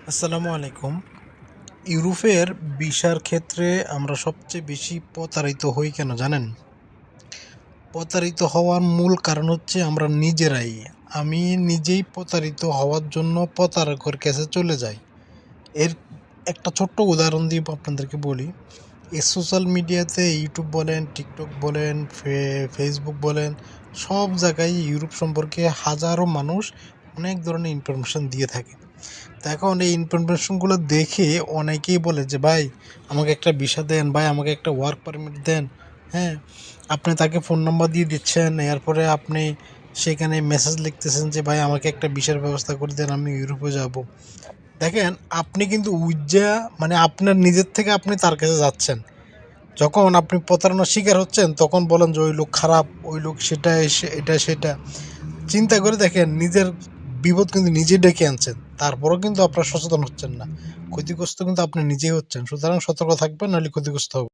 আসসালামু আলাইকুম। ইউরোপের ভিসার ক্ষেত্রে আমরা সবচেয়ে বেশি প্রতারিত হই কেন জানেন? প্রতারিত হওয়ার মূল কারণ হচ্ছে আমরা নিজেরাই। আমি নিজেই প্রতারিত হওয়ার জন্য প্রতারকের কাছে চলে যাই। এর একটা ছোট্ট উদাহরণ দিয়ে আপনাদেরকে বলি। এই সোশ্যাল মিডিয়াতে ইউটিউব বলেন, টিকটক বলেন, ফেসবুক বলেন, সব জায়গায় ইউরোপ সম্পর্কে হাজারো মানুষ অনেক ধরনের ইনফরমেশন দিয়ে থাকে। তো এখন এই ইনফরমেশনগুলো দেখে অনেকেই বলে যে, "ভাই আমাকে একটা ভিসা দেন, ভাই আমাকে একটা ওয়ার্ক পারমিট দেন।" হ্যাঁ? আপনি তাকে ফোন নাম্বার দিয়ে দিচ্ছেন, এরপরে আপনি সেখানে মেসেজ লিখতেছেন যে, "ভাই আমাকে একটা ভিসার ব্যবস্থা করে দেন, আমি ইউরোপে যাবো।" দেখেন আপনি কিন্তু মানে আপনার নিজের থেকে আপনি তার কাছে যাচ্ছেন। যখন আপনি প্রতারণার শিকার হচ্ছেন তখন বলেন যে, "ওই লোক খারাপ, ওই লোক সেটা, এটা সেটা।" চিন্তা করে দেখেন নিজের বিপদ কিন্তু নিজেই ডেকে আনছেন। তারপরেও কিন্তু আপনারা সচেতন হচ্ছেন না। ক্ষতিগ্রস্ত কিন্তু আপনি নিজেই হচ্ছেন। সুতরাং সতর্ক থাকবেন, নইলে ক্ষতিগ্রস্ত হবেন।